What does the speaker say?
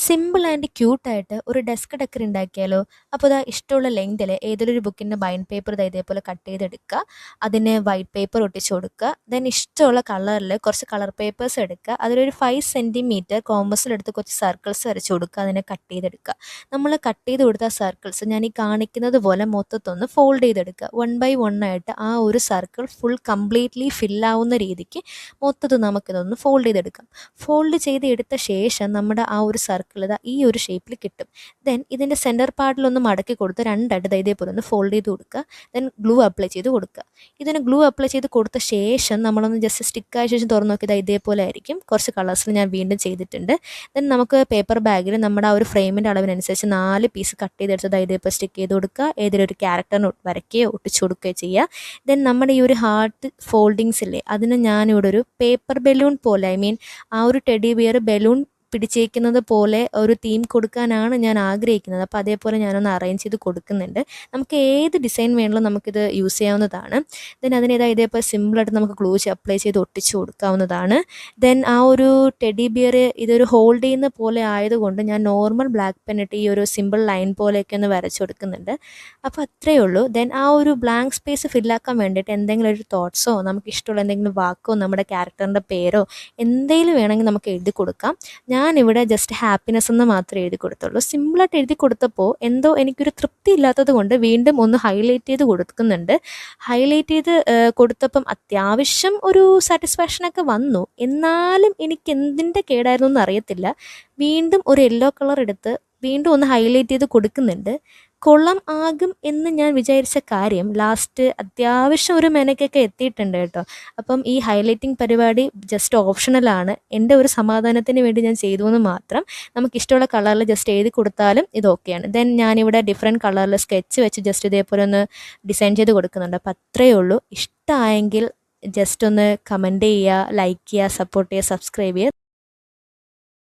Simple and ക്യൂട്ടായിട്ട് ഒരു desk decker ഉണ്ടാക്കിയാലോ? അപ്പോൾ ഇതാ ഇഷ്ടമുള്ള ലെങ്തിൽ ഏതൊരു ബുക്കിൻ്റെ ബൈൻഡ് പേപ്പർ ഇതേപോലെ കട്ട് ചെയ്തെടുക്കുക. അതിന് വൈറ്റ് പേപ്പർ ഒട്ടിച്ച് കൊടുക്കുക. ദെൻ ഇഷ്ടമുള്ള കളറിൽ കുറച്ച് കളർ പേപ്പേഴ്സ് എടുക്കുക. അതിലൊരു 5 സെൻറ്റിമീറ്റർ കോമ്പസിലെടുത്ത് കുറച്ച് സർക്കിൾസ് വരച്ച് കൊടുക്കുക. അതിനെ കട്ട് ചെയ്തെടുക്കുക. നമ്മൾ കട്ട് ചെയ്ത് കൊടുത്ത സർക്കിൾസ് ഞാൻ ഈ കാണിക്കുന്നത് പോലെ മൊത്തത്തൊന്ന് ഫോൾഡ് ചെയ്തെടുക്കുക. 1 ബൈ 1 ആയിട്ട് ആ ഒരു സർക്കിൾ ഫുൾ കംപ്ലീറ്റ്ലി ഫില്ലാവുന്ന രീതിക്ക് മൊത്തത്തിൽ നമുക്കിതൊന്ന് ഫോൾഡ് ചെയ്തെടുക്കാം. ഫോൾഡ് ചെയ്ത് എടുത്ത ശേഷം നമ്മുടെ ആ ഒരു സർക്കിൾ ഇതാ ഈ ഒരു ഷേപ്പിൽ കിട്ടും. ദെൻ ഇതിൻ്റെ സെൻറ്റർ പാർട്ടിലൊന്ന് മടക്കി കൊടുത്ത് രണ്ടായിട്ട് ഇതേപോലെ ഒന്ന് ഫോൾഡ് ചെയ്ത് കൊടുക്കുക. ദെൻ ഗ്ലൂ അപ്ലൈ ചെയ്ത് കൊടുക്കുക. ഇതിന് ഗ്ലൂ അപ്ലൈ ചെയ്ത് കൊടുത്ത ശേഷം നമ്മളൊന്ന് ജസ്റ്റ് സ്റ്റിക്കായ ശേഷം തുറന്ന് നോക്കിയത് ഇതേപോലെ ആയിരിക്കും. കുറച്ച് കളേഴ്സിൽ ഞാൻ വീണ്ടും ചെയ്തിട്ടുണ്ട്. ദെൻ നമുക്ക് പേപ്പർ ബാഗിൽ നമ്മുടെ ആ ഒരു ഫ്രെയിമിൻ്റെ അളവിനനുസരിച്ച് 4 പീസ് കട്ട് ചെയ്തെടുത്തത് ഇതേപോലെ സ്റ്റിക്ക് ചെയ്ത് കൊടുക്കുക. ഏതെങ്കിലും ഒരു ക്യാരക്ടറിന് വരയ്ക്കുകയോ ഒട്ടിച്ചു കൊടുക്കുകയോ ചെയ്യുക. ദെൻ നമ്മുടെ ഈ ഒരു ഹാർട്ട് ഫോൾഡിങ്സ് ഇല്ലേ, അതിന് ഞാനിവിടെ ഒരു പേപ്പർ ബലൂൺ പോലെ ആ ഒരു ടെഡി ബിയർ ബലൂൺ പിടിച്ചേക്കുന്നത് പോലെ ഒരു തീം കൊടുക്കാനാണ് ഞാൻ ആഗ്രഹിക്കുന്നത്. അപ്പോൾ അതേപോലെ ഞാനൊന്ന് അറേഞ്ച് ചെയ്ത് കൊടുക്കുന്നുണ്ട്. നമുക്ക് ഏത് ഡിസൈൻ വേണമെങ്കിലും നമുക്കിത് യൂസ് ചെയ്യാവുന്നതാണ്. ദെൻ ഇതേപോലെ സിമ്പിളായിട്ട് നമുക്ക് ഗ്ലൂ അപ്ലൈ ചെയ്ത് ഒട്ടിച്ച് കൊടുക്കാവുന്നതാണ്. ദെൻ ആ ഒരു ടെഡി ബിയർ ഇതൊരു ഹോൾഡ് ചെയ്യുന്ന പോലെ ആയതുകൊണ്ട് ഞാൻ നോർമൽ ബ്ലാക്ക് പെൻ ഇട്ട് ഈ ഒരു സിമ്പിൾ ലൈൻ പോലെയൊക്കെ ഒന്ന് വരച്ച് കൊടുക്കുന്നുണ്ട്. അപ്പോൾ അത്രയേ ഉള്ളൂ. ദെൻ ആ ഒരു ബ്ലാങ്ക് സ്പേസ് ഫില്ലാക്കാൻ വേണ്ടിയിട്ട് എന്തെങ്കിലും ഒരു തോട്ട്സോ നമുക്ക് ഇഷ്ടമുള്ള എന്തെങ്കിലും വാക്കോ നമ്മുടെ ക്യാരക്ടറിൻ്റെ പേരോ എന്തെങ്കിലും വേണമെങ്കിൽ നമുക്ക് എഴുതി കൊടുക്കാം. ഞാനിവിടെ ജസ്റ്റ് ഹാപ്പിനെസ് എന്ന് മാത്രമേ എഴുതി കൊടുത്തുള്ളൂ. സിമ്പിളായിട്ട് എഴുതി കൊടുത്തപ്പോൾ എന്തോ എനിക്കൊരു തൃപ്തി ഇല്ലാത്തത് കൊണ്ട് വീണ്ടും ഒന്ന് ഹൈലൈറ്റ് ചെയ്ത് കൊടുക്കുന്നുണ്ട്. ഹൈലൈറ്റ് ചെയ്ത് കൊടുത്തപ്പം അത്യാവശ്യം ഒരു സാറ്റിസ്ഫാക്ഷനൊക്കെ വന്നു. എന്നാലും എനിക്ക് എന്തിൻ്റെ കേടായിരുന്നു എന്ന് അറിയത്തില്ല. വീണ്ടും ഒരു യെല്ലോ കളർ എടുത്ത് വീണ്ടും ഒന്ന് ഹൈലൈറ്റ് ചെയ്ത് കൊടുക്കുന്നുണ്ട്. കൊള്ളം ആകും എന്ന് ഞാൻ വിചാരിച്ച കാര്യം ലാസ്റ്റ് അത്യാവശ്യം ഒരു മെനക്കൊക്കെ എത്തിയിട്ടുണ്ട് കേട്ടോ. അപ്പം ഈ ഹൈലൈറ്റിംഗ് പരിപാടി ജസ്റ്റ് ഓപ്ഷണലാണ്. എൻ്റെ ഒരു സമാധാനത്തിന് വേണ്ടി ഞാൻ ചെയ്തു എന്ന് മാത്രം. നമുക്കിഷ്ടമുള്ള കളറിൽ ജസ്റ്റ് എഴുതി കൊടുത്താലും ഇത് ഓക്കെയാണ്. ദെൻ ഞാനിവിടെ ഡിഫറെൻറ്റ് കളറിൽ സ്കെച്ച് വെച്ച് ജസ്റ്റ് ഇതേപോലെ ഒന്ന് ഡിസൈൻ ചെയ്ത് കൊടുക്കുന്നുണ്ട്. അപ്പോൾ അത്രയേ ഉള്ളൂ. ഇഷ്ടമായെങ്കിൽ ജസ്റ്റ് ഒന്ന് കമൻറ്റ് ചെയ്യുക, ലൈക്ക് ചെയ്യുക, സപ്പോർട്ട് ചെയ്യുക, സബ്സ്ക്രൈബ് ചെയ്യുക.